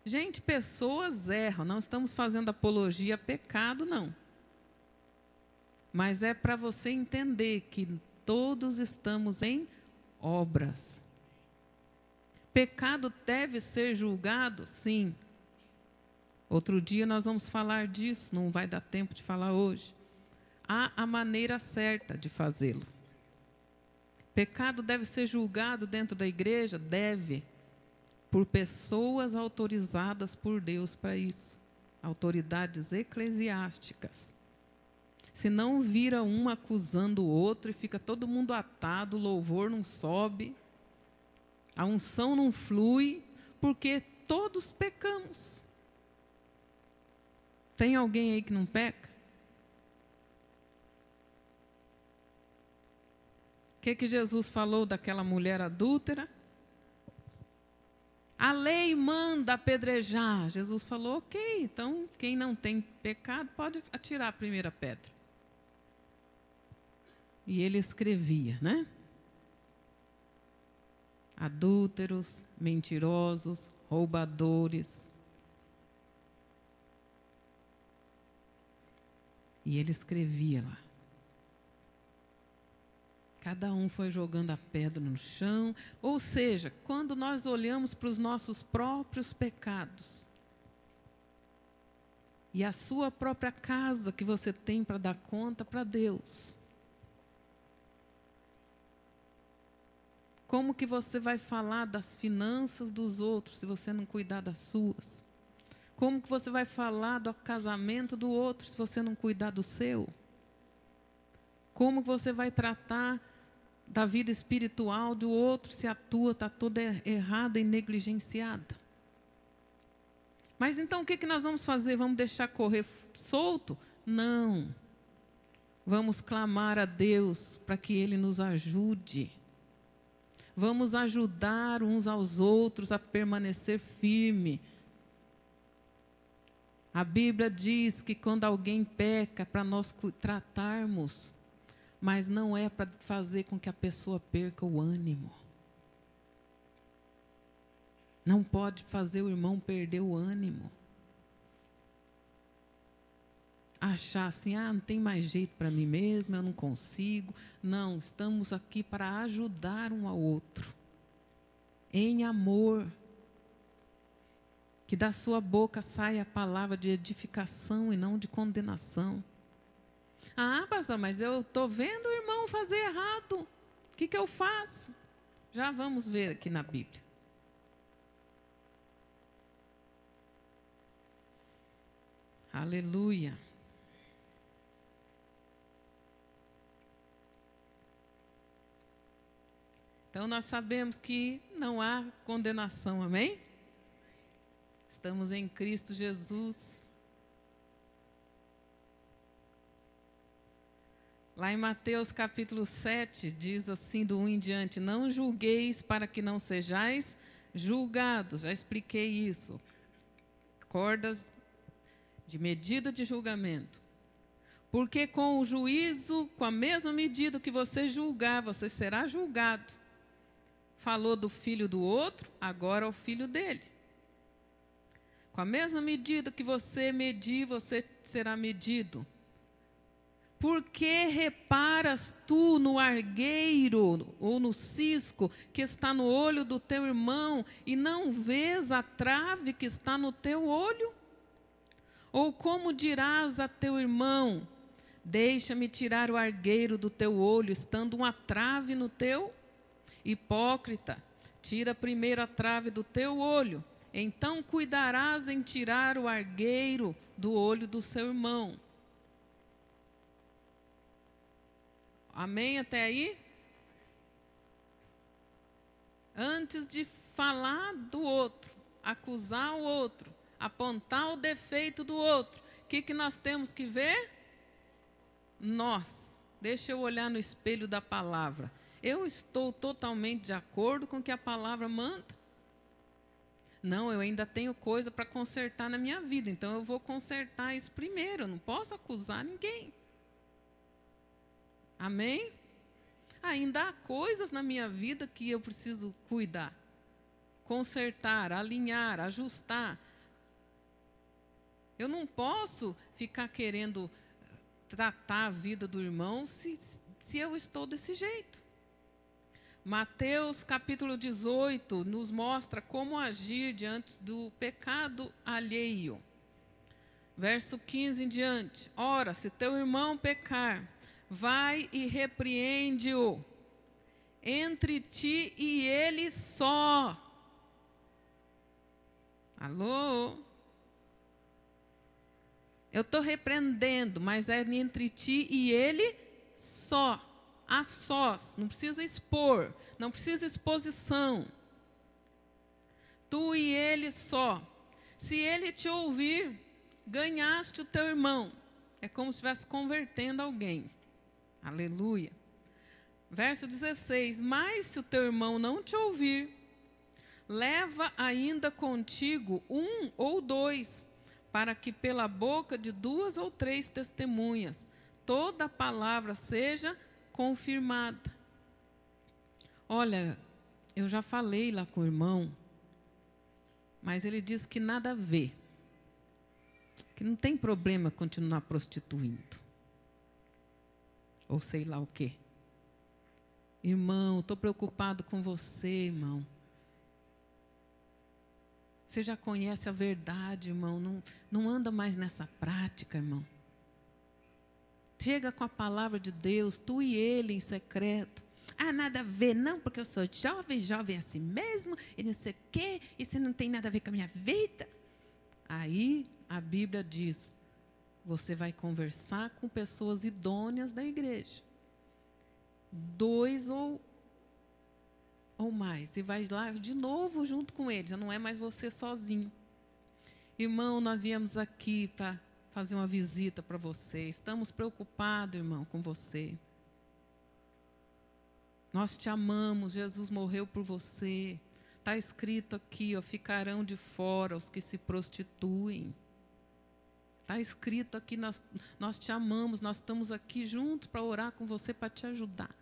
Gente, pessoas erram, não estamos fazendo apologia a pecado, não. Mas é para você entender que todos estamos em obras. Pecado deve ser julgado? Sim. Outro dia nós vamos falar disso, não vai dar tempo de falar hoje. Há a maneira certa de fazê-lo. Pecado deve ser julgado dentro da igreja? Deve. Por pessoas autorizadas por Deus para isso. Autoridades eclesiásticas. Se não vira um acusando o outro e fica todo mundo atado, o louvor não sobe, a unção não flui, porque todos pecamos. Tem alguém aí que não peca? O que Jesus falou daquela mulher adúltera? A lei manda apedrejar. Jesus falou, ok, então quem não tem pecado pode atirar a primeira pedra. E ele escrevia, né? Adúlteros, mentirosos, roubadores. E ele escrevia lá. Cada um foi jogando a pedra no chão. Ou seja, quando nós olhamos para os nossos próprios pecados, e a sua própria casa que você tem para dar conta para Deus, como que você vai falar das finanças dos outros se você não cuidar das suas? Como que você vai falar do casamento do outro se você não cuidar do seu? Como que você vai tratar da vida espiritual do outro se a tua está toda errada e negligenciada? Mas então o que nós vamos fazer? Vamos deixar correr solto? Não. Vamos clamar a Deus para que Ele nos ajude. Vamos ajudar uns aos outros a permanecer firme. A Bíblia diz que quando alguém peca, para nós tratarmos, mas não é para fazer com que a pessoa perca o ânimo. Não pode fazer o irmão perder o ânimo. Achar assim, não tem mais jeito para mim mesmo, eu não consigo. Não, estamos aqui para ajudar um ao outro. Em amor. Que da sua boca saia a palavra de edificação e não de condenação. Pastor, mas eu estou vendo o irmão fazer errado. O que eu faço? Já vamos ver aqui na Bíblia. Aleluia. Então nós sabemos que não há condenação, amém? Estamos em Cristo Jesus. Lá em Mateus capítulo 7, diz assim do 1 em diante, não julgueis para que não sejais julgados. Já expliquei isso. Cordas de medida de julgamento. Porque com o juízo, com a mesma medida que você julgar, você será julgado. Falou do filho do outro, agora é o filho dele. Com a mesma medida que você medir, você será medido. Por que reparas tu no argueiro ou no cisco que está no olho do teu irmão e não vês a trave que está no teu olho? Ou como dirás a teu irmão, deixa-me tirar o argueiro do teu olho, estando uma trave no teu? Hipócrita, tira primeiro a trave do teu olho, então cuidarás em tirar o argueiro do olho do seu irmão. Amém até aí? Antes de falar do outro, acusar o outro, apontar o defeito do outro, o que nós temos que ver? Nós. Deixa eu olhar no espelho da palavra. Eu estou totalmente de acordo com o que a palavra manda? Não, eu ainda tenho coisa para consertar na minha vida, então eu vou consertar isso primeiro, eu não posso acusar ninguém. Amém? Ainda há coisas na minha vida que eu preciso cuidar, consertar, alinhar, ajustar. Eu não posso ficar querendo tratar a vida do irmão se eu estou desse jeito. Mateus capítulo 18 nos mostra como agir diante do pecado alheio. Verso 15 em diante. Ora, se teu irmão pecar, vai e repreende-o entre ti e ele só. Alô? Eu estou repreendendo, mas é entre ti e ele só. A sós, não precisa expor, não precisa exposição. Tu e ele só. Se ele te ouvir, ganhaste o teu irmão. É como se estivesse convertendo alguém. Aleluia. Verso 16. Mas se o teu irmão não te ouvir, leva ainda contigo 1 ou 2, para que pela boca de 2 ou 3 testemunhas toda palavra seja confirmada. Olha, eu já falei lá com o irmão, mas ele disse que nada a ver, que não tem problema continuar prostituindo, ou sei lá o quê. Irmão, estou preocupado com você, irmão. Você já conhece a verdade, irmão, não anda mais nessa prática, irmão. Chega com a palavra de Deus, tu e ele em secreto. Ah, nada a ver, não, porque eu sou jovem assim mesmo, e não sei o quê, isso não tem nada a ver com a minha vida. Aí a Bíblia diz, você vai conversar com pessoas idôneas da igreja. 2 ou mais, e vai lá de novo junto com eles, já não é mais você sozinho. Irmão, nós viemos aqui para fazer uma visita para você. Estamos preocupados, irmão, com você. Nós te amamos, Jesus morreu por você. Está escrito aqui, ó, ficarão de fora os que se prostituem. Está escrito aqui, nós te amamos, nós estamos aqui juntos para orar com você, para te ajudar.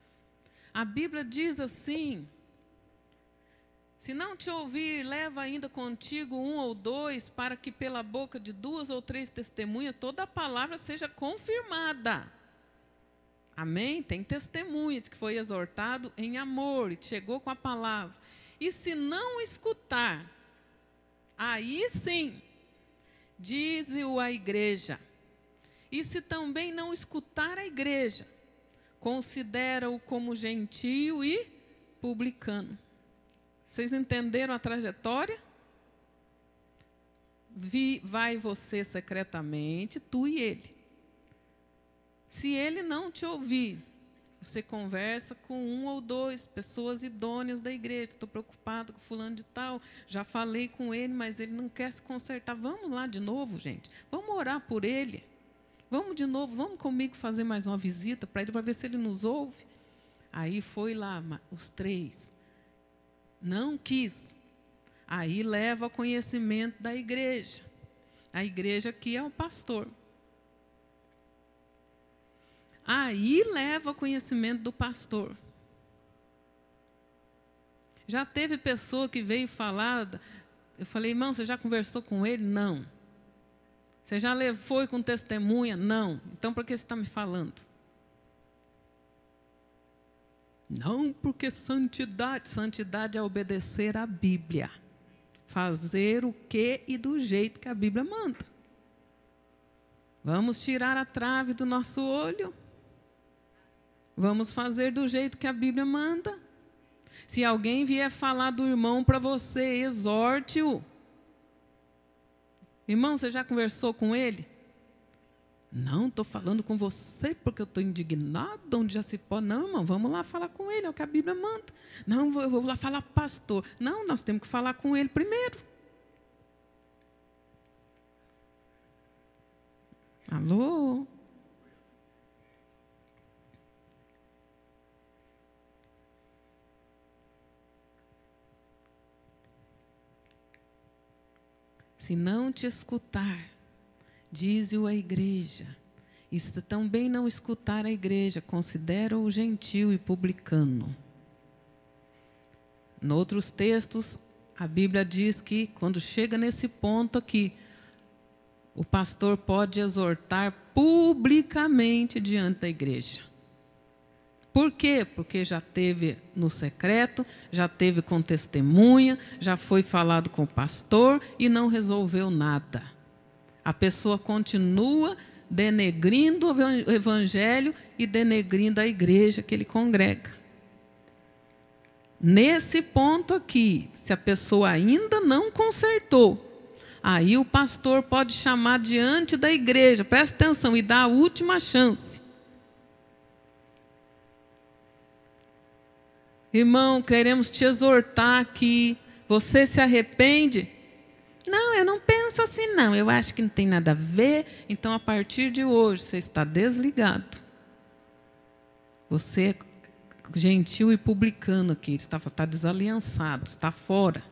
A Bíblia diz assim, se não te ouvir, leva ainda contigo 1 ou 2, para que pela boca de 2 ou 3 testemunhas, toda a palavra seja confirmada. Amém? Tem testemunha de que foi exortado em amor e chegou com a palavra. E se não escutar, aí sim, dize-o à igreja. E se também não escutar a igreja, considera-o como gentio e publicano. Vocês entenderam a trajetória? Vai você secretamente, tu e ele. Se ele não te ouvir, você conversa com 1 ou 2 pessoas idôneas da igreja. Estou preocupado com fulano de tal, já falei com ele, mas ele não quer se consertar. Vamos lá de novo, gente. Vamos orar por ele. Vamos de novo, vamos comigo fazer mais uma visita para ele, para ver se ele nos ouve. Aí foi lá, os 3. Não quis. Aí leva ao conhecimento da igreja. A igreja aqui é o pastor. Aí leva ao conhecimento do pastor. Já teve pessoa que veio falar, eu falei, irmão, você já conversou com ele? Não. Você já foi com testemunha? Não. Então por que você está me falando? Não, porque santidade é obedecer à Bíblia. Fazer o que e do jeito que a Bíblia manda. Vamos tirar a trave do nosso olho. Vamos fazer do jeito que a Bíblia manda. Se alguém vier falar do irmão para você, exorte-o. Irmão, você já conversou com ele? Não, estou falando com você porque eu estou indignado, onde já se pode. Não, irmão, vamos lá falar com ele, é o que a Bíblia manda. Não, eu vou lá falar com o pastor. Não, nós temos que falar com ele primeiro. Alô? Se não te escutar, dize-o à igreja. E se também não escutar a igreja, considera-o gentil e publicano. Em outros textos, a Bíblia diz que, quando chega nesse ponto aqui, o pastor pode exortar publicamente diante da igreja. Por quê? Porque já teve no secreto, já teve com testemunha, já foi falado com o pastor e não resolveu nada. A pessoa continua denegrindo o evangelho e denegrindo a igreja que ele congrega. Nesse ponto aqui, se a pessoa ainda não consertou, aí o pastor pode chamar diante da igreja, presta atenção, e dar a última chance. Irmão, queremos te exortar aqui. Você se arrepende? Não, eu não penso assim não. Eu acho que não tem nada a ver. Então, a partir de hoje, você está desligado. Você é gentil e publicano aqui. Está desaliançado, está fora.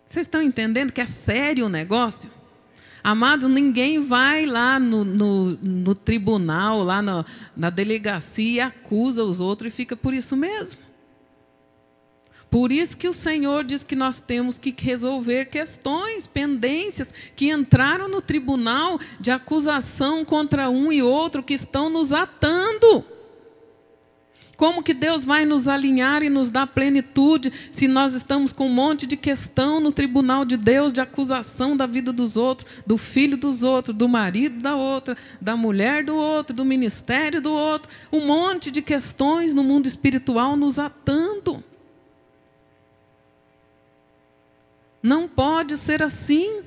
Vocês estão entendendo que é sério o negócio? Amado, ninguém vai lá no tribunal, lá na delegacia e acusa os outros e fica por isso mesmo. Por isso que o Senhor diz que nós temos que resolver questões, pendências, que entraram no tribunal de acusação contra um e outro, que estão nos atando. Como que Deus vai nos alinhar e nos dar plenitude se nós estamos com um monte de questão no tribunal de Deus, de acusação da vida dos outros, do filho dos outros, do marido da outra, da mulher do outro, do ministério do outro, um monte de questões no mundo espiritual nos atando. Não pode ser assim.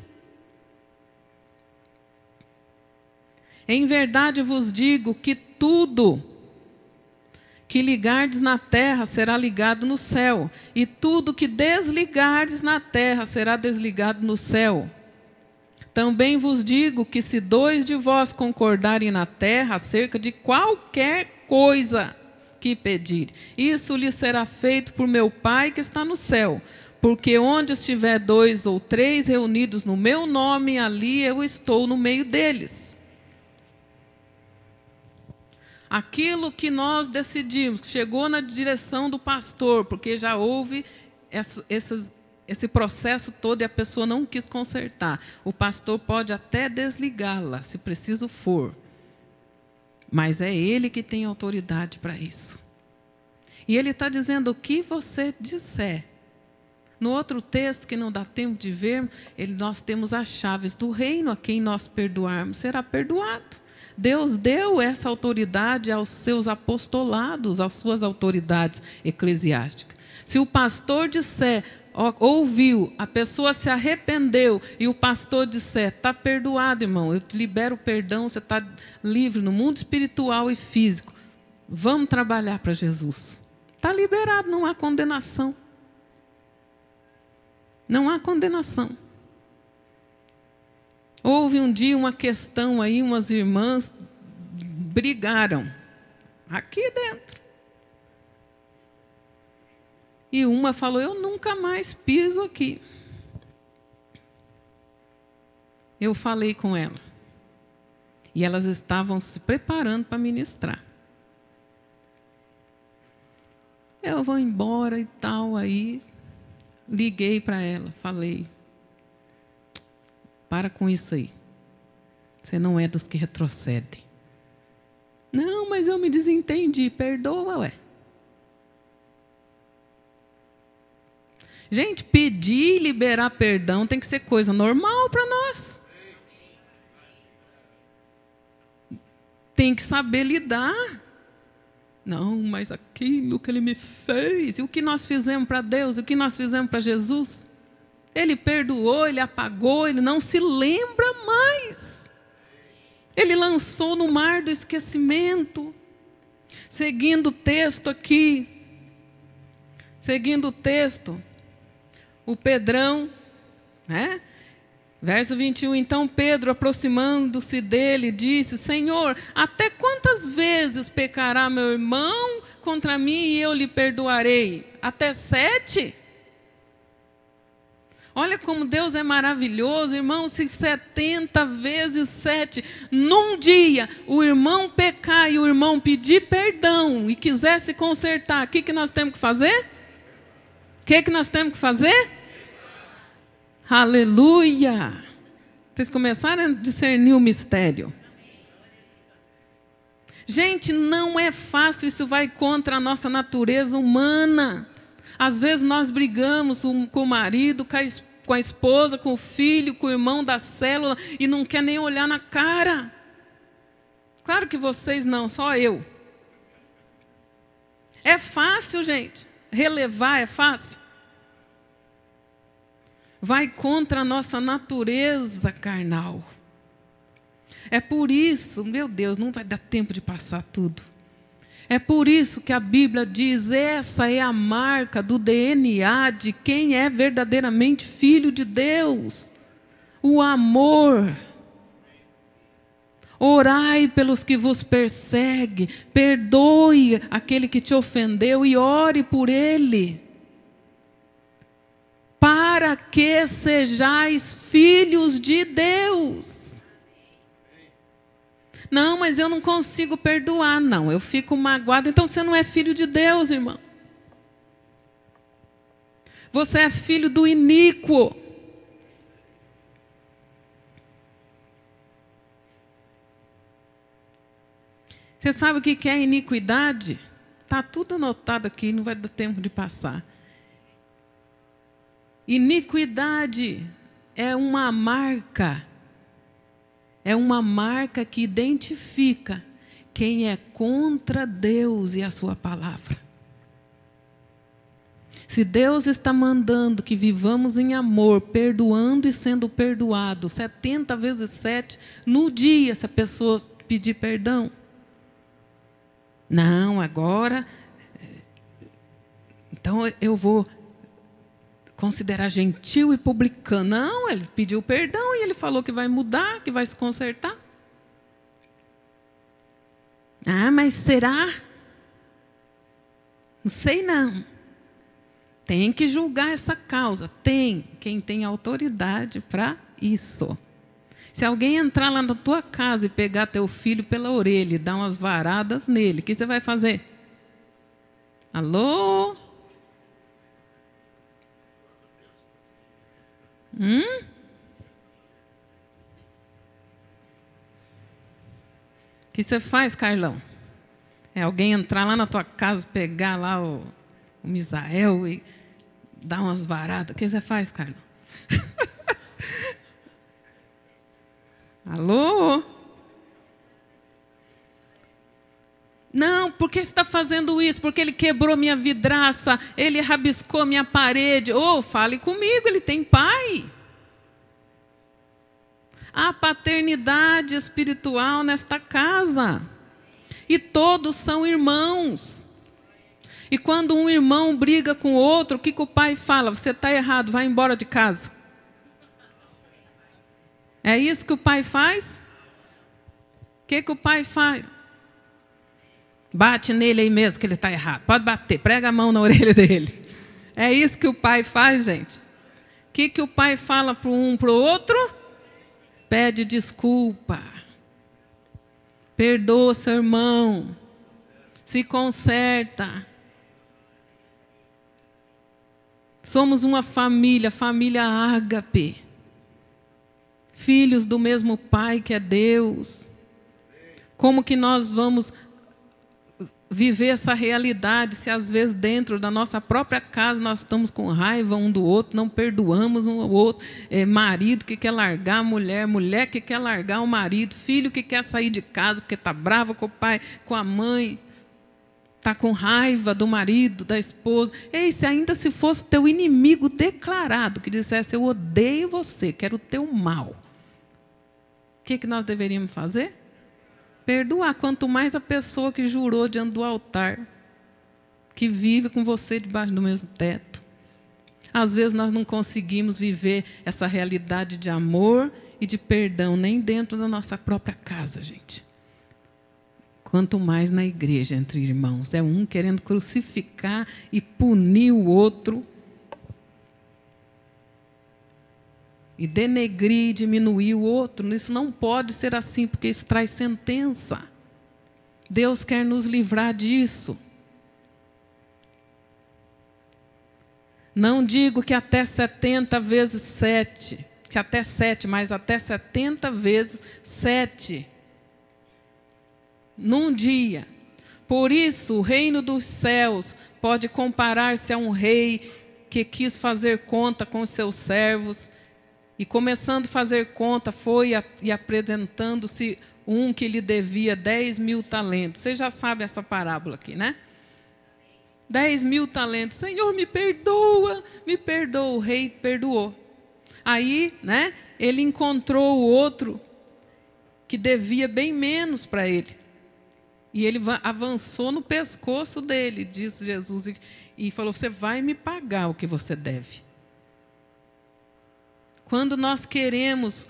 Em verdade vos digo que tudo que ligardes na terra será ligado no céu, e tudo que desligardes na terra será desligado no céu. Também vos digo que se 2 de vós concordarem na terra acerca de qualquer coisa que pedirem, isso lhes será feito por meu Pai que está no céu. Porque onde estiver 2 ou 3 reunidos no meu nome, ali eu estou no meio deles. Aquilo que nós decidimos, que chegou na direção do pastor, porque já houve esse processo todo e a pessoa não quis consertar. O pastor pode até desligá-la, se preciso for. Mas é ele que tem autoridade para isso. E ele está dizendo: o que você disser. No outro texto, que não dá tempo de ver, nós temos as chaves do reino: a quem nós perdoarmos será perdoado. Deus deu essa autoridade aos seus apostolados, às suas autoridades eclesiásticas. Se o pastor disser, ouviu, a pessoa se arrependeu, e o pastor disser: está perdoado, irmão, eu te libero o perdão, você está livre no mundo espiritual e físico, vamos trabalhar para Jesus. Está liberado, não há condenação. Não há condenação. Houve um dia uma questão aí, umas irmãs brigaram aqui dentro. E uma falou: eu nunca mais piso aqui. Eu falei com ela. E elas estavam se preparando para ministrar. Eu vou embora e tal, aí liguei para ela, falei: para com isso aí. Você não é dos que retrocedem. Não, mas eu me desentendi. Perdoa, ué. Gente, pedir e liberar perdão tem que ser coisa normal para nós. Tem que saber lidar. Não, mas aquilo que ele me fez, e o que nós fizemos para Deus, e o que nós fizemos para Jesus? Ele perdoou, ele apagou, ele não se lembra mais. Ele lançou no mar do esquecimento. Seguindo o texto aqui, seguindo o texto, o Pedrão, né? Verso 21, então Pedro, aproximando-se dele, disse: Senhor, até quantas vezes pecará meu irmão contra mim e eu lhe perdoarei? Até 7? Olha como Deus é maravilhoso, irmão. Se 70 vezes 7, num dia, o irmão pecar e o irmão pedir perdão e quiser se consertar, o que nós temos que fazer? O que nós temos que fazer? Aleluia! Vocês começaram a discernir o mistério. Gente, não é fácil, isso vai contra a nossa natureza humana. Às vezes nós brigamos com o marido, com a esposa, com o filho, com o irmão da célula e não quer nem olhar na cara. Claro que vocês não, só eu. É fácil, gente. Relevar é fácil. Vai contra a nossa natureza carnal. É por isso, meu Deus, não vai dar tempo de passar tudo. É por isso que a Bíblia diz, essa é a marca do DNA de quem é verdadeiramente filho de Deus. O amor. Orai pelos que vos perseguem, perdoe aquele que te ofendeu e ore por ele. Para que sejais filhos de Deus. Não, mas eu não consigo perdoar, não, eu fico magoado. Então você não é filho de Deus, irmão. Você é filho do iníquo. Você sabe o que é iniquidade? Está tudo anotado aqui, não vai dar tempo de passar. Iniquidade é uma marca. É uma marca que identifica quem é contra Deus e a sua palavra. Se Deus está mandando que vivamos em amor, perdoando e sendo perdoado, 70 vezes 7, no dia, se a pessoa pedir perdão. Não, agora, então eu vou considerar gentil e publicano. Não, ele pediu perdão e ele falou que vai mudar, que vai se consertar. Ah, mas será? Não sei não. Tem que julgar essa causa. Tem. Quem tem autoridade para isso. Se alguém entrar lá na tua casa e pegar teu filho pela orelha e dar umas varadas nele, o que você vai fazer? Alô? O que você faz, Carlão? É alguém entrar lá na tua casa, pegar lá o Misael e dar umas varadas. O que você faz, Carlão? Alô? Não, por que você está fazendo isso? Porque ele quebrou minha vidraça, ele rabiscou minha parede. Fale comigo, ele tem pai. Há paternidade espiritual nesta casa. E todos são irmãos. E quando um irmão briga com o outro, o que o pai fala? Você está errado, vai embora de casa. É isso que o pai faz? O que o pai faz? Bate nele aí mesmo que ele está errado. Pode bater, prega a mão na orelha dele. É isso que o pai faz, gente. O que o pai fala para um para o outro? Pede desculpa. Perdoa seu irmão. Se conserta. Somos uma família, família ágape. Filhos do mesmo Pai que é Deus. Como que nós vamos viver essa realidade se às vezes dentro da nossa própria casa nós estamos com raiva um do outro, não perdoamos um ao outro, marido que quer largar a mulher, mulher que quer largar o marido, filho que quer sair de casa porque está bravo com o pai, com a mãe, está com raiva do marido, da esposa. Ei, se fosse teu inimigo declarado, que dissesse, eu odeio você, quero o teu mal, o que nós deveríamos fazer? Perdoar, quanto mais a pessoa que jurou diante do altar, que vive com você debaixo do mesmo teto. Às vezes nós não conseguimos viver essa realidade de amor e de perdão, nem dentro da nossa própria casa, gente. Quanto mais na igreja, entre irmãos. É um querendo crucificar e punir o outro. E denegrir, diminuir o outro. Isso não pode ser assim, porque isso traz sentença. Deus quer nos livrar disso. Não digo que até 70 vezes 7, que até 7, mas até 70 vezes 7. Num dia. Por isso, o reino dos céus pode comparar-se a um rei que quis fazer conta com os seus servos, e começando a fazer conta, foi e apresentando-se um que lhe devia 10.000 talentos. Você já sabe essa parábola aqui, né? 10.000 talentos. Senhor, me perdoa, me perdoa. O rei perdoou. Aí, né, ele encontrou o outro que devia bem menos para ele. E ele avançou no pescoço dele, disse Jesus, e falou, você vai me pagar o que você deve. Quando nós queremos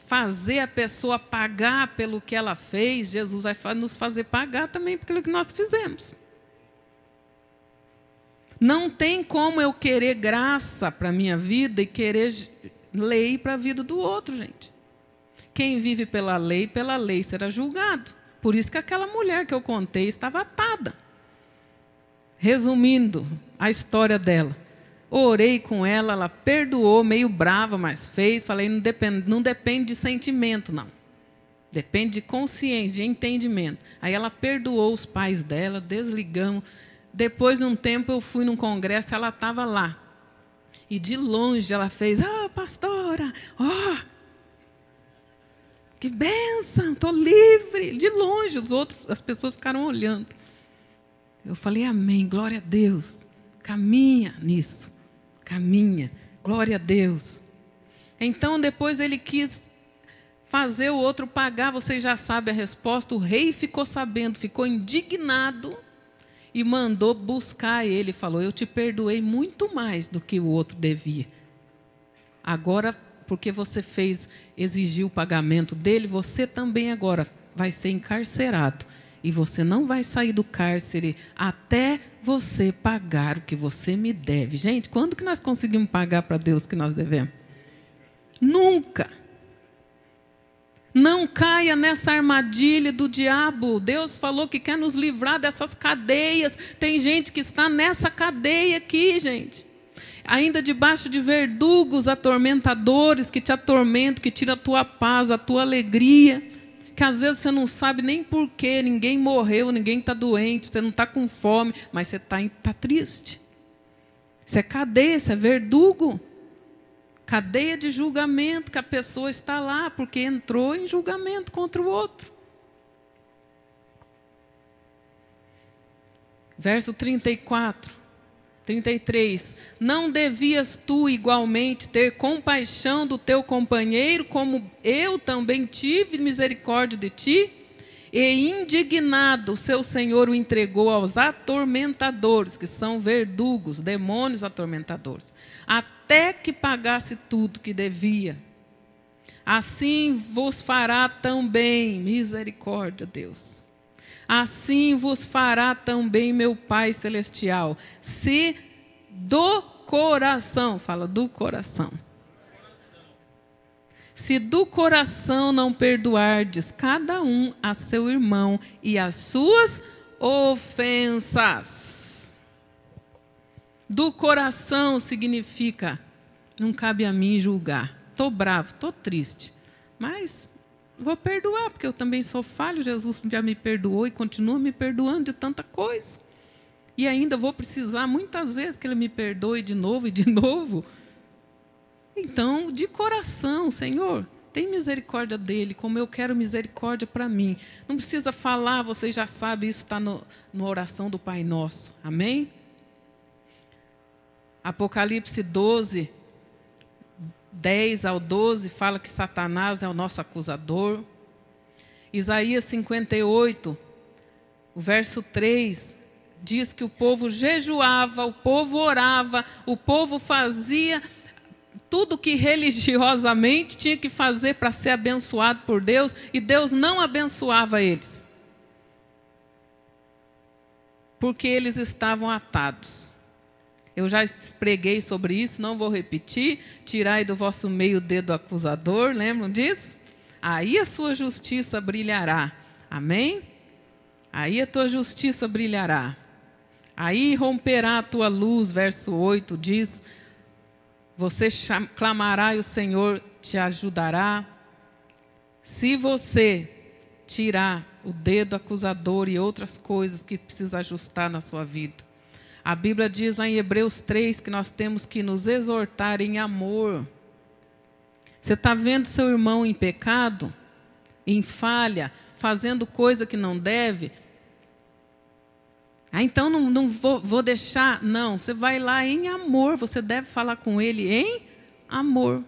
fazer a pessoa pagar pelo que ela fez, Jesus vai nos fazer pagar também pelo que nós fizemos. Não tem como eu querer graça para a minha vida e querer lei para a vida do outro, gente. Quem vive pela lei será julgado. Por isso que aquela mulher que eu contei estava atada. Resumindo a história dela, orei com ela, ela perdoou, meio brava, mas fez. Falei, não depende de sentimento, não. Depende de consciência, de entendimento. Aí ela perdoou os pais dela, desligamos. Depois de um tempo eu fui num congresso, ela estava lá. E de longe ela fez, pastora, que bênção, estou livre. De longe, as pessoas ficaram olhando. Eu falei, amém, glória a Deus. Caminha nisso, caminha, glória a Deus. Então, depois ele quis fazer o outro pagar, vocês já sabem a resposta. O rei ficou sabendo, ficou indignado e mandou buscar ele. Falou, eu te perdoei muito mais do que o outro devia. Agora, porque você exigiu o pagamento dele, você também agora vai ser encarcerado. E você não vai sair do cárcere até você pagar o que você me deve. Gente, quando que nós conseguimos pagar para Deus o que nós devemos? Nunca. Não caia nessa armadilha do diabo. Deus falou que quer nos livrar dessas cadeias. Tem gente que está nessa cadeia aqui, gente. Ainda debaixo de verdugos atormentadores que te atormentam, que tiram a tua paz, a tua alegria. Que às vezes você não sabe nem porquê, ninguém morreu, ninguém está doente, você não está com fome, mas você está triste. Isso é cadeia, isso é verdugo. Cadeia de julgamento, que a pessoa está lá porque entrou em julgamento contra o outro. Verso 33. Não devias tu igualmente ter compaixão do teu companheiro, como eu também tive misericórdia de ti? E indignado, seu senhor o entregou aos atormentadores, que são verdugos, demônios atormentadores, até que pagasse tudo que devia. Assim vos fará também, misericórdia, Deus. Assim vos fará também meu Pai Celestial, se do coração, fala do coração, se do coração não perdoardes cada um a seu irmão e as suas ofensas. Do coração significa, não cabe a mim julgar. Estou bravo, estou triste, mas vou perdoar, porque eu também sou falho. Jesus já me perdoou e continua me perdoando de tanta coisa. E ainda vou precisar muitas vezes que Ele me perdoe de novo e de novo. Então, de coração, Senhor, tem misericórdia dele, como eu quero misericórdia para mim. Não precisa falar, vocês já sabem, isso está na oração do Pai Nosso. Amém? Apocalipse 12, 10 ao 12, fala que Satanás é o nosso acusador. Isaías 58, o verso 3, diz que o povo jejuava, o povo orava, o povo fazia tudo que religiosamente tinha que fazer para ser abençoado por Deus, e Deus não abençoava eles, porque eles estavam atados. Eu já preguei sobre isso, não vou repetir. Tirai do vosso meio o dedo acusador, lembram disso? Aí a sua justiça brilhará. Amém? Aí a tua justiça brilhará. Aí romperá a tua luz, verso 8 diz, você clamará e o Senhor te ajudará. Se você tirar o dedo acusador e outras coisas que precisa ajustar na sua vida. A Bíblia diz lá em Hebreus 3 que nós temos que nos exortar em amor. Você está vendo seu irmão em pecado, em falha, fazendo coisa que não deve? Então não vou deixar. Não, você vai lá em amor, você deve falar com ele em amor.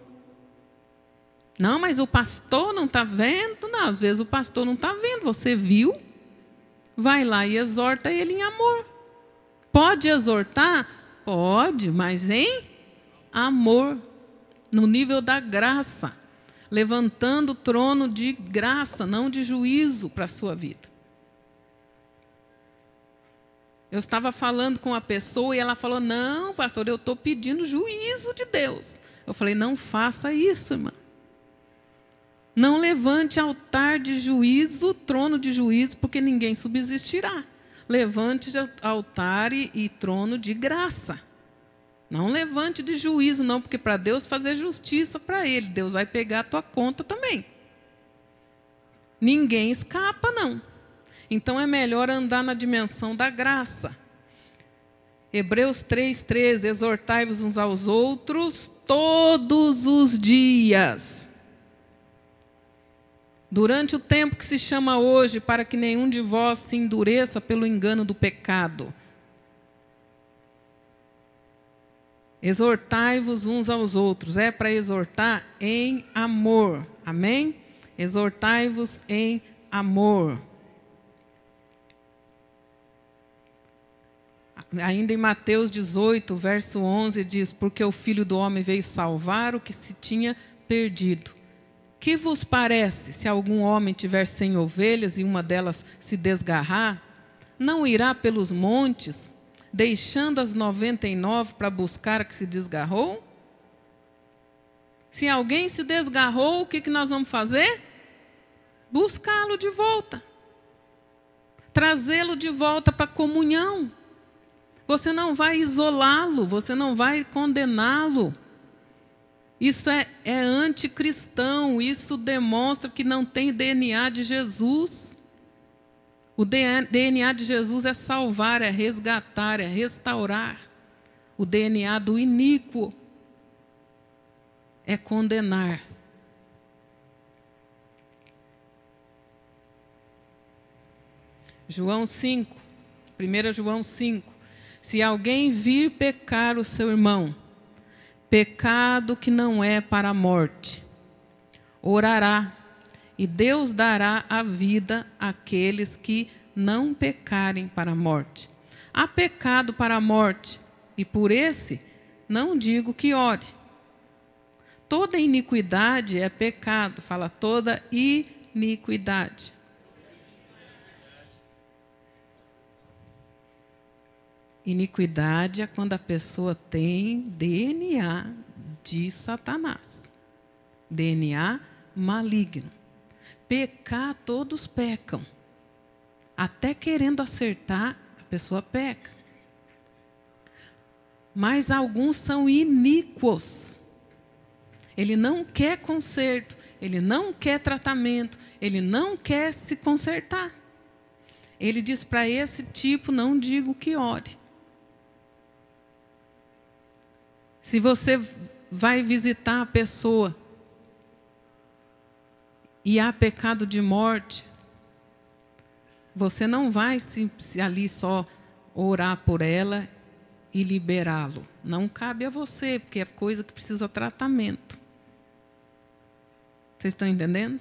Não, mas o pastor não está vendo. Não, às vezes o pastor não está vendo, você viu? Vai lá e exorta ele em amor. Pode exortar? Pode, mas em amor, no nível da graça, levantando o trono de graça, não de juízo para a sua vida. Eu estava falando com uma pessoa e ela falou, não, pastor, eu estou pedindo juízo de Deus. Eu falei, não faça isso, irmã. Não levante altar de juízo, trono de juízo, porque ninguém subsistirá. Levante altar e trono de graça. Não levante de juízo, não, porque para Deus fazer justiça para Ele, Deus vai pegar a tua conta também. Ninguém escapa, não. Então é melhor andar na dimensão da graça. Hebreus 3:13, exortai-vos uns aos outros todos os dias. Durante o tempo que se chama hoje, para que nenhum de vós se endureça pelo engano do pecado. Exortai-vos uns aos outros. É para exortar em amor. Amém? Exortai-vos em amor. Ainda em Mateus 18, verso 11, diz, porque o Filho do Homem veio salvar o que se tinha perdido. Que vos parece, se algum homem tiver 100 ovelhas e uma delas se desgarrar, não irá pelos montes, deixando as 99 para buscar a que se desgarrou? Se alguém se desgarrou, o que nós vamos fazer? Buscá-lo de volta. Trazê-lo de volta para a comunhão. Você não vai isolá-lo, você não vai condená-lo. Isso é anticristão, isso demonstra que não tem DNA de Jesus. O DNA de Jesus é salvar, é resgatar, é restaurar. O DNA do iníquo é condenar. João 5, 1 João 5. Se alguém vir pecar o seu irmão, pecado que não é para a morte, orará, e Deus dará a vida àqueles que não pecarem para a morte. Há pecado para a morte, e por esse não digo que ore. Toda iniquidade é pecado, fala toda iniquidade. Iniquidade é quando a pessoa tem DNA de Satanás. DNA maligno. Pecar, todos pecam. Até querendo acertar, a pessoa peca. Mas alguns são iníquos. Ele não quer conserto, ele não quer tratamento, ele não quer se consertar. Ele diz para esse tipo, não digo que ore. Se você vai visitar a pessoa e há pecado de morte, você não vai se ali só orar por ela e liberá-lo. Não cabe a você, porque é coisa que precisa tratamento. Vocês estão entendendo?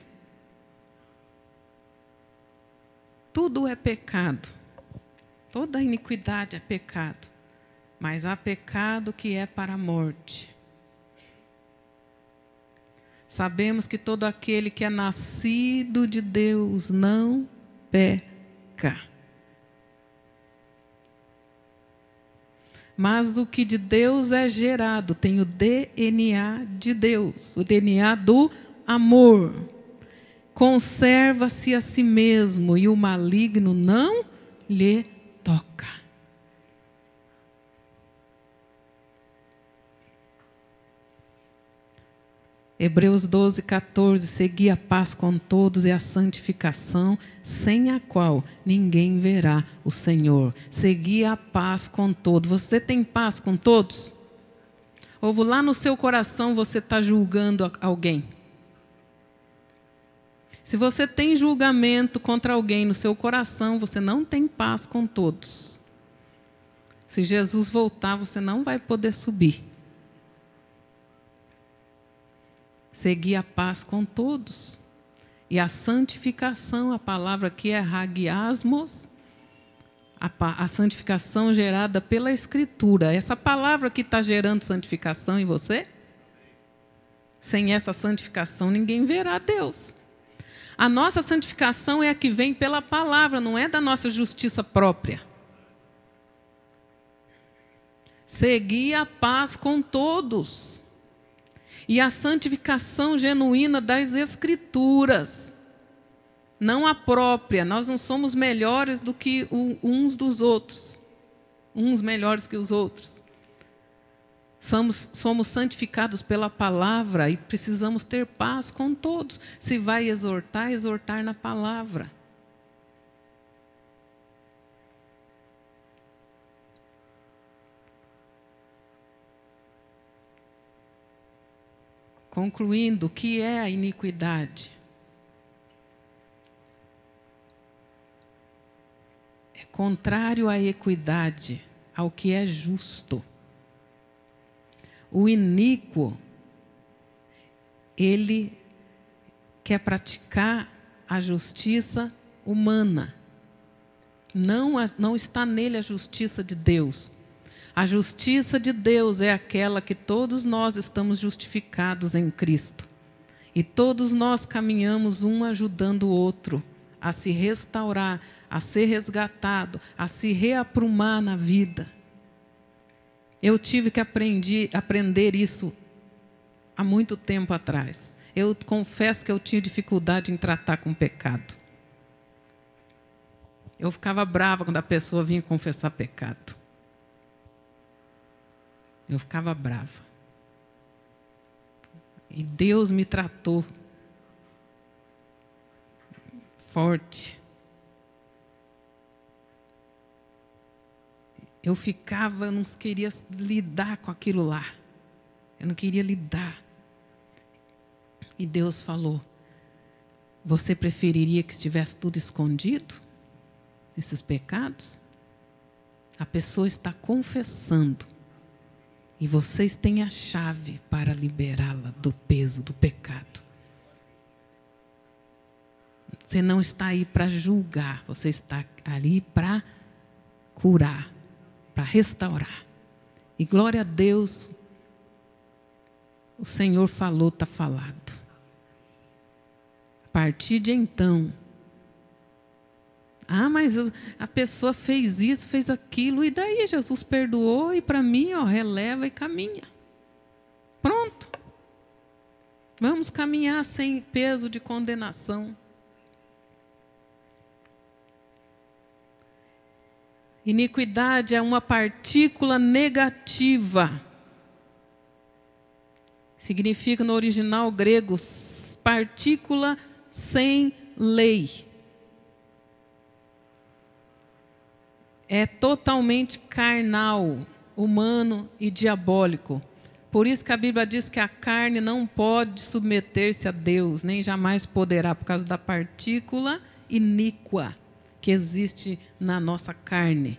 Tudo é pecado. Toda iniquidade é pecado. Mas há pecado que é para a morte. Sabemos que todo aquele que é nascido de Deus não peca. Mas o que de Deus é gerado tem o DNA de Deus, o DNA do amor. Conserva-se a si mesmo e o maligno não lhe toca. Hebreus 12, 14, segui a paz com todos e a santificação, sem a qual ninguém verá o Senhor. Segui a paz com todos. Você tem paz com todos? Ou lá no seu coração você está julgando alguém? Se você tem julgamento contra alguém no seu coração, você não tem paz com todos. Se Jesus voltar, você não vai poder subir. Seguir a paz com todos. E a santificação, a palavra aqui é hagiasmos, a santificação gerada pela Escritura. Essa palavra que está gerando santificação em você, sem essa santificação ninguém verá Deus. A nossa santificação é a que vem pela palavra, não é da nossa justiça própria. Seguir a paz com todos. E a santificação genuína das Escrituras, não a própria. Nós não somos melhores do que uns dos outros, uns melhores que os outros. Somos santificados pela palavra e precisamos ter paz com todos. Se vai exortar, exortar na palavra. Concluindo, o que é a iniquidade? É contrário à equidade, ao que é justo. O iníquo, ele quer praticar a justiça humana. Não está nele a justiça de Deus. A justiça de Deus é aquela que todos nós estamos justificados em Cristo. E todos nós caminhamos um ajudando o outro a se restaurar, a ser resgatado, a se reaprumar na vida. Eu tive que aprender isso há muito tempo atrás. Eu confesso que eu tinha dificuldade em tratar com o pecado. Eu ficava brava quando a pessoa vinha confessar pecado. Eu ficava brava. E Deus me tratou forte. Eu não queria lidar com aquilo lá. Eu não queria lidar. E Deus falou: você preferiria que estivesse tudo escondido? Esses pecados? A pessoa está confessando. E vocês têm a chave para liberá-la do peso do pecado. Você não está aí para julgar, você está ali para curar, para restaurar. E glória a Deus, o Senhor falou, está falado. A partir de então, mas a pessoa fez isso, fez aquilo, e daí Jesus perdoou, e para mim, releva e caminha. Pronto. Vamos caminhar sem peso de condenação. Iniquidade é uma partícula negativa. Significa no original grego, partícula sem lei. É totalmente carnal, humano e diabólico. Por isso que a Bíblia diz que a carne não pode submeter-se a Deus, nem jamais poderá, por causa da partícula iníqua que existe na nossa carne.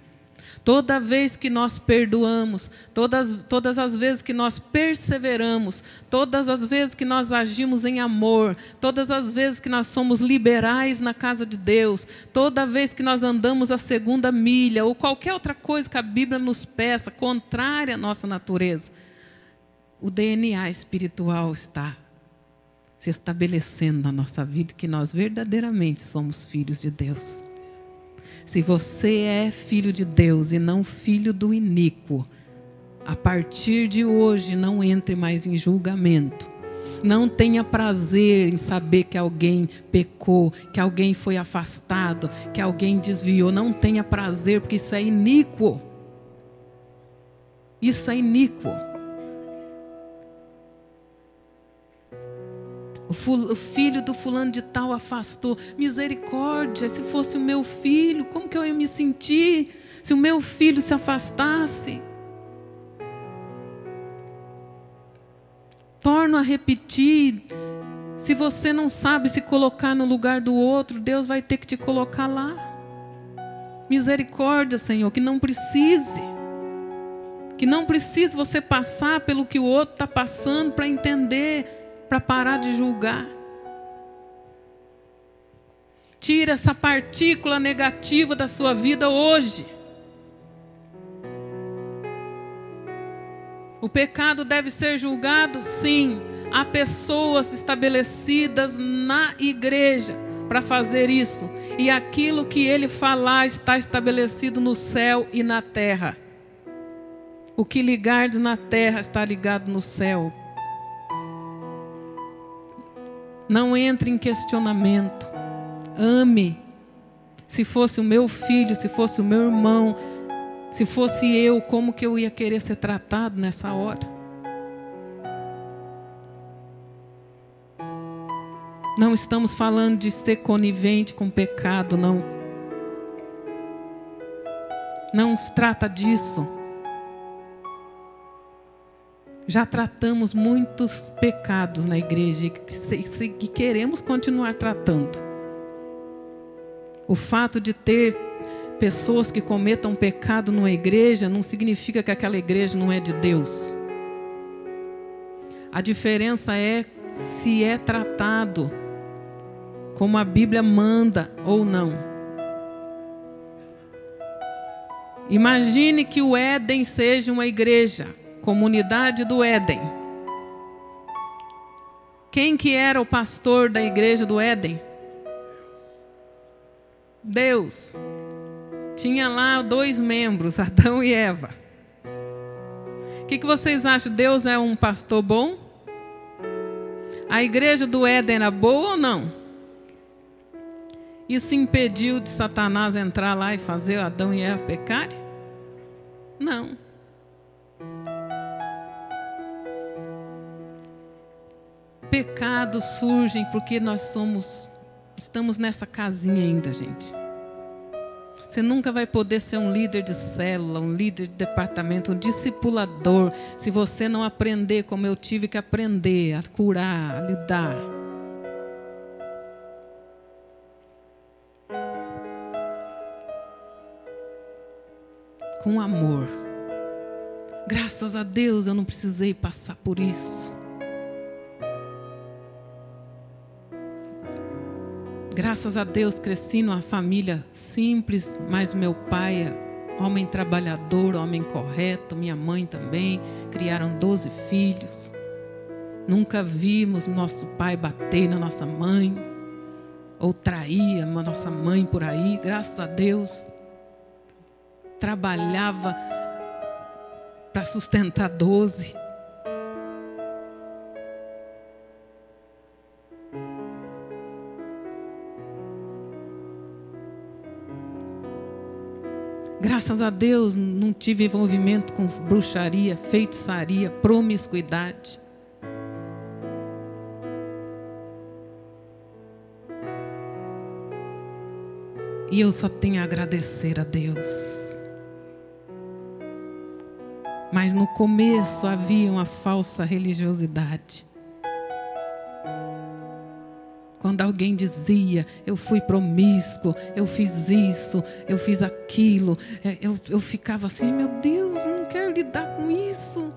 Toda vez que nós perdoamos, todas as vezes que nós perseveramos, todas as vezes que nós agimos em amor, todas as vezes que nós somos liberais na casa de Deus, toda vez que nós andamos a segunda milha, ou qualquer outra coisa que a Bíblia nos peça, contrária à nossa natureza, o DNA espiritual está se estabelecendo na nossa vida, que nós verdadeiramente somos filhos de Deus. Se você é filho de Deus e não filho do iníquo, a partir de hoje não entre mais em julgamento. Não tenha prazer em saber que alguém pecou, que alguém foi afastado, que alguém desviou. Não tenha prazer, porque isso é iníquo. Isso é iníquo. O filho do fulano de tal afastou. Misericórdia, se fosse o meu filho, como que eu ia me sentir se o meu filho se afastasse? Torno a repetir, se você não sabe se colocar no lugar do outro, Deus vai ter que te colocar lá. Misericórdia, Senhor, que não precise você passar pelo que o outro está passando para entender, para parar de julgar. Tira essa partícula negativa da sua vida hoje. O pecado deve ser julgado? Sim. Há pessoas estabelecidas na igreja para fazer isso. E aquilo que ele falar está estabelecido no céu e na terra. O que ligardes na terra está ligado no céu. Não entre em questionamento. Ame. Se fosse o meu filho, se fosse o meu irmão, se fosse eu, como que eu ia querer ser tratado nessa hora? Não estamos falando de ser conivente com o pecado, não. Não se trata disso. Já tratamos muitos pecados na igreja e queremos continuar tratando. O fato de ter pessoas que cometam pecado numa igreja não significa que aquela igreja não é de Deus. A diferença é se é tratado como a Bíblia manda ou não. Imagine que o Éden seja uma igreja. Comunidade do Éden. Quem que era o pastor da igreja do Éden? Deus. Tinha lá 2 membros, Adão e Eva. O que vocês acham? Deus é um pastor bom? A igreja do Éden era boa ou não? Isso impediu de Satanás entrar lá e fazer Adão e Eva pecarem? Não. Pecados surgem porque nós estamos nessa casinha ainda, gente. Você nunca vai poder ser um líder de célula, um líder de departamento, um discipulador, se você não aprender como eu tive que aprender, a curar, a lidar. Com amor. Graças a Deus eu não precisei passar por isso. Graças a Deus cresci numa família simples, mas meu pai é homem trabalhador, homem correto, minha mãe também, criaram 12 filhos. Nunca vimos nosso pai bater na nossa mãe, ou trair a nossa mãe por aí, graças a Deus. Trabalhava para sustentar 12. Graças a Deus não tive envolvimento com bruxaria, feitiçaria, promiscuidade. E eu só tenho a agradecer a Deus. Mas no começo havia uma falsa religiosidade. Quando alguém dizia, eu fui promíscuo, eu fiz isso, eu fiz aquilo, eu ficava assim, meu Deus, eu não quero lidar com isso.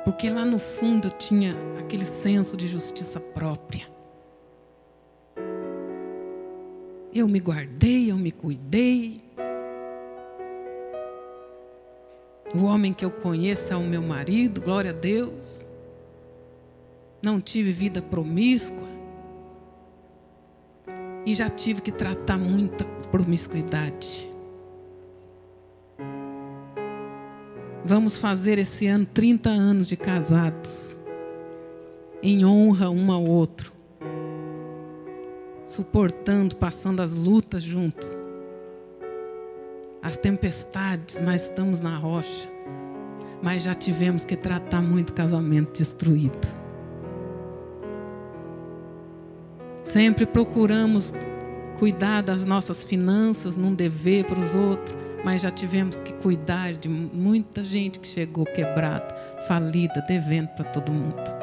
Porque lá no fundo eu tinha aquele senso de justiça própria. Eu me guardei, eu me cuidei. O homem que eu conheço é o meu marido, glória a Deus. Não tive vida promíscua. E já tive que tratar muita promiscuidade. Vamos fazer esse ano 30 anos de casados. Em honra um ao outro. Suportando, passando as lutas juntos. As tempestades, mas estamos na rocha. mas já tivemos que tratar muito casamento destruído. Sempre procuramos cuidar das nossas finanças, não dever para os outros, mas já tivemos que cuidar de muita gente que chegou quebrada, falida, devendo para todo mundo.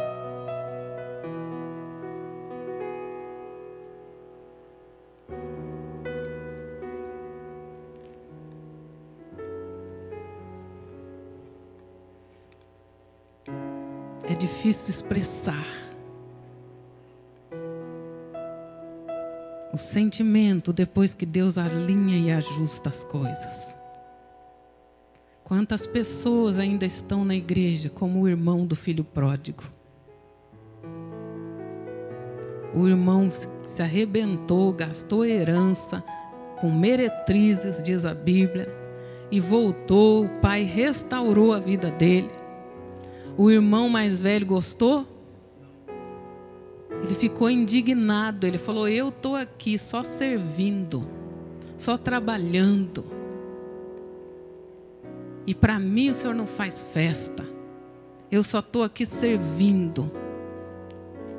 É difícil expressar o sentimento depois que Deus alinha e ajusta as coisas. Quantas pessoas ainda estão na igreja como o irmão do filho pródigo? O irmão se arrebentou, gastou herança com meretrizes, diz a Bíblia, e voltou, o pai restaurou a vida dele. O irmão mais velho gostou? Ele ficou indignado, ele falou: eu estou aqui só servindo, só trabalhando. E para mim o senhor não faz festa, eu só estou aqui servindo.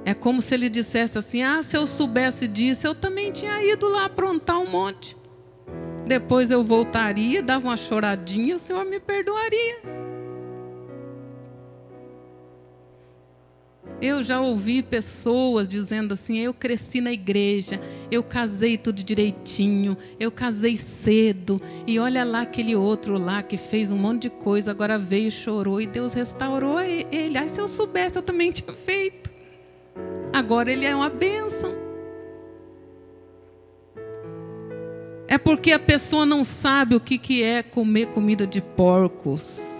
É como se ele dissesse assim: ah, se eu soubesse disso, eu também tinha ido lá aprontar um monte. Depois eu voltaria, dava uma choradinha, o senhor me perdoaria. Eu já ouvi pessoas dizendo assim: eu cresci na igreja, eu casei tudo direitinho, eu casei cedo, e olha lá aquele outro lá que fez um monte de coisa, agora veio, chorou e Deus restaurou ele. Ai, se eu soubesse, eu também tinha feito. Agora ele é uma bênção. É porque a pessoa não sabe o que é comer comida de porcos.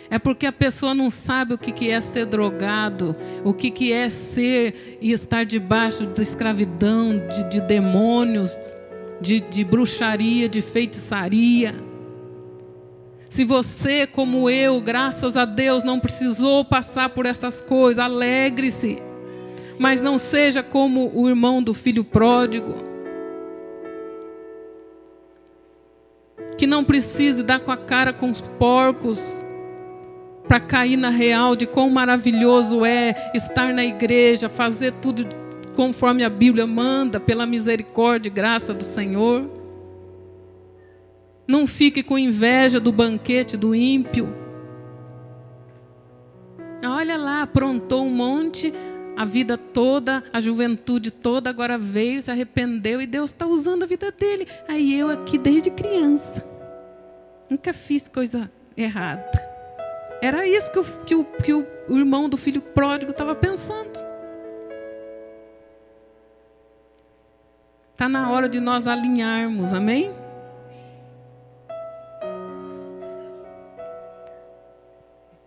É porque a pessoa não sabe o que é ser drogado, o que é ser e estar debaixo da escravidão, de demônios, de bruxaria, de feitiçaria. Se você, como eu, graças a Deus, não precisou passar por essas coisas, alegre-se. Mas não seja como o irmão do filho pródigo, que não precise dar com a cara com os porcos para cair na real de quão maravilhoso é estar na igreja, fazer tudo conforme a Bíblia manda, pela misericórdia e graça do Senhor. Não fique com inveja do banquete do ímpio. Olha lá, aprontou um monte, a vida toda, a juventude toda, agora veio, se arrependeu e Deus está usando a vida dele. Aí eu aqui desde criança, nunca fiz coisa errada. Era isso que o irmão do filho pródigo estava pensando. Está na hora de nós alinharmos, amém?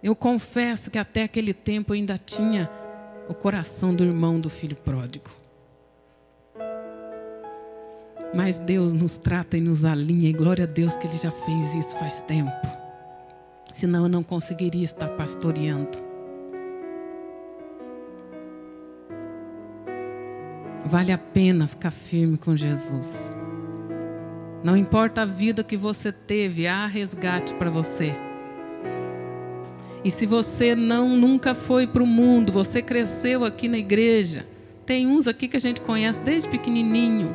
Eu confesso que até aquele tempo eu ainda tinha o coração do irmão do filho pródigo. Mas Deus nos trata e nos alinha, e glória a Deus que Ele já fez isso faz tempo. Senão eu não conseguiria estar pastoreando. Vale a pena ficar firme com Jesus. Não importa a vida que você teve, há resgate para você. E se você nunca foi para o mundo, você cresceu aqui na igreja, tem uns aqui que a gente conhece desde pequenininho.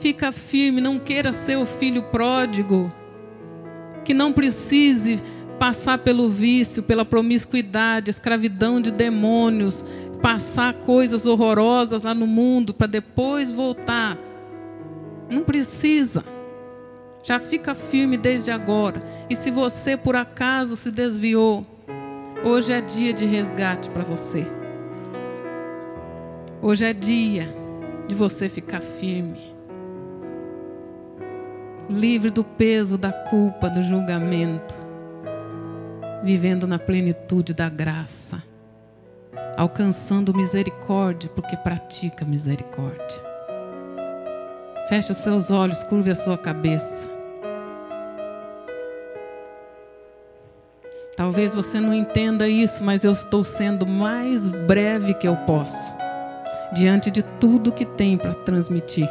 Fica firme, não queira ser o filho pródigo, que não precise passar pelo vício, pela promiscuidade, escravidão de demônios, passar coisas horrorosas lá no mundo para depois voltar. Não precisa. Já fica firme desde agora. E se você por acaso se desviou, hoje é dia de resgate para você. Hoje é dia de você ficar firme, livre do peso da culpa, do julgamento, vivendo na plenitude da graça, alcançando misericórdia, porque pratica misericórdia. Feche os seus olhos, curve a sua cabeça. Talvez você não entenda isso, mas eu estou sendo mais breve que eu posso, diante de tudo que tem para transmitir.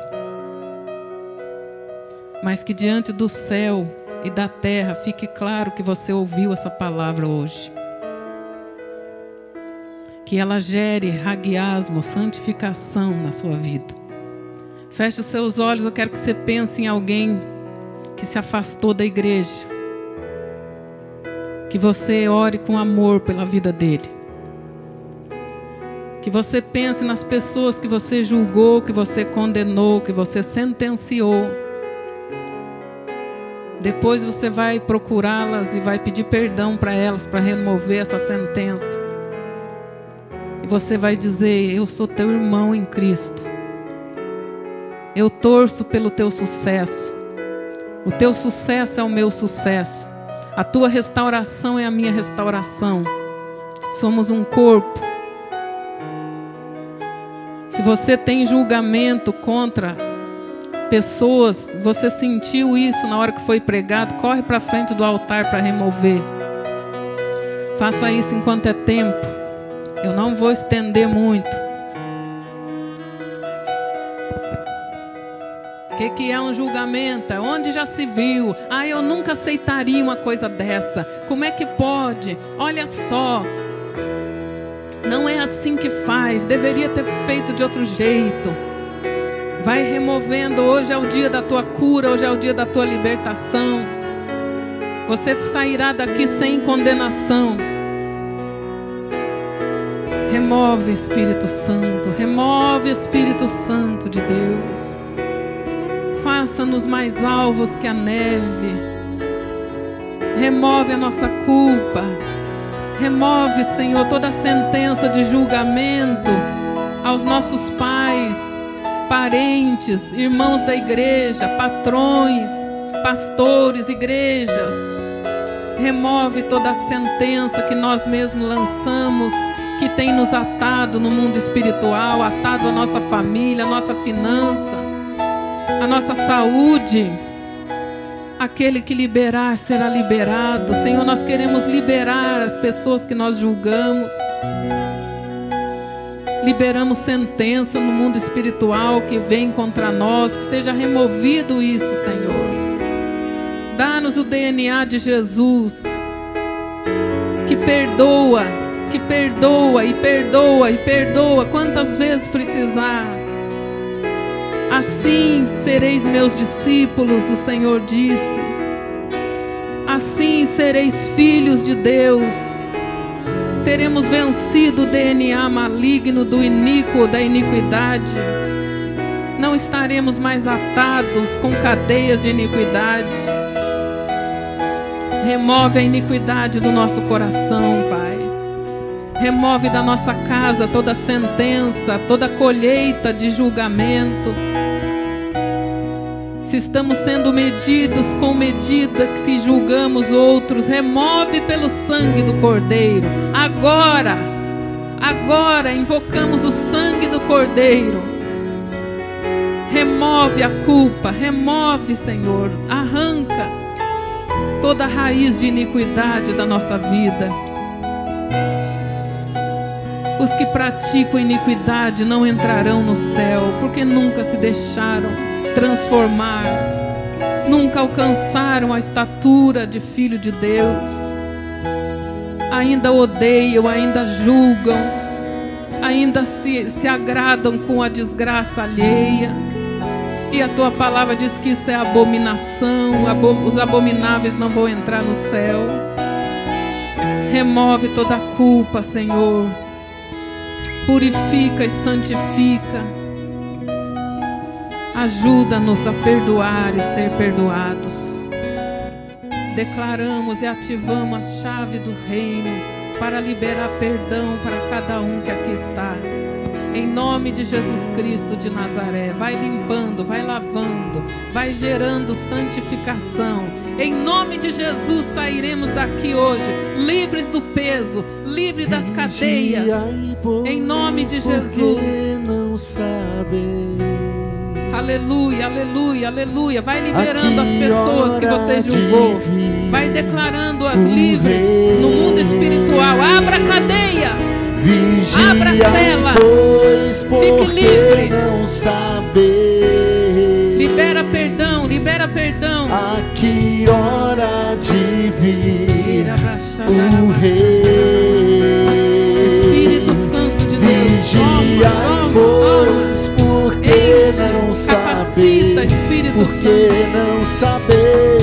Mas que diante do céu e da terra. Fique claro que você ouviu essa palavra hoje. Que ela gere raguiasmo, santificação na sua vida. Feche os seus olhos, eu quero que você pense em alguém que se afastou da igreja. Que você ore com amor pela vida dele. Que você pense nas pessoas que você julgou, que você condenou, que você sentenciou. Depois você vai procurá-las e vai pedir perdão para elas, para remover essa sentença. E você vai dizer: eu sou teu irmão em Cristo. Eu torço pelo teu sucesso. O teu sucesso é o meu sucesso. A tua restauração é a minha restauração. Somos um corpo. Se você tem julgamento contra pessoas, você sentiu isso na hora que foi pregado, corre para frente do altar para remover. Faça isso enquanto é tempo. Eu não vou estender muito. O que é um julgamento? Onde já se viu? Ah, eu nunca aceitaria uma coisa dessa. Como é que pode? Olha só. Não é assim que faz. Deveria ter feito de outro jeito. Vai removendo. Hoje é o dia da tua cura. Hoje é o dia da tua libertação. Você sairá daqui sem condenação. Remove, Espírito Santo. Remove, Espírito Santo de Deus. Faça-nos mais alvos que a neve. Remove a nossa culpa. Remove, Senhor, toda a sentença de julgamento aos nossos pais, parentes, irmãos da igreja, patrões, pastores, igrejas. Remove toda a sentença que nós mesmos lançamos, que tem nos atado no mundo espiritual, atado a nossa família, a nossa finança, a nossa saúde. Aquele que liberar será liberado. Senhor, nós queremos liberar as pessoas que nós julgamos. Liberamos sentença no mundo espiritual que vem contra nós. Que seja removido isso, Senhor. Dá-nos o DNA de Jesus, que perdoa e perdoa e perdoa quantas vezes precisar. Assim sereis meus discípulos, o Senhor disse. Assim sereis filhos de Deus. Teremos vencido o DNA maligno do iníquo, da iniquidade. Não estaremos mais atados com cadeias de iniquidade. Remove a iniquidade do nosso coração, Pai. Remove da nossa casa toda sentença, toda colheita de julgamento. Se estamos sendo medidos com medida que se julgamos outros, remove pelo sangue do Cordeiro. Agora invocamos o sangue do Cordeiro. Remove a culpa, remove, Senhor, arranca toda a raiz de iniquidade da nossa vida. Os que praticam iniquidade não entrarão no céu, porque nunca se deixaram transformar, nunca alcançaram a estatura de filho de Deus. Ainda odeiam, ainda julgam, ainda se agradam com a desgraça alheia. E a tua palavra diz que isso é abominação. Os abomináveis não vão entrar no céu. Remove toda a culpa, Senhor. Purifica e santifica. Ajuda-nos a perdoar e ser perdoados. Declaramos e ativamos a chave do reino para liberar perdão para cada um que aqui está. Em nome de Jesus Cristo de Nazaré, vai limpando, vai lavando, vai gerando santificação. Em nome de Jesus sairemos daqui hoje, livres do peso, livres das cadeias. Em nome de Jesus. Aleluia, aleluia, aleluia. Vai liberando as pessoas que você julgou. Vai declarando-as livres no mundo espiritual. Abra a cadeia. Abra a cela. Fique livre. Libera perdão, libera perdão. A que hora o Rei. Espírito Santo de Deus, Vigiai, pois, porque não capacita, sabeis, Espírito porque Santo. não sabeis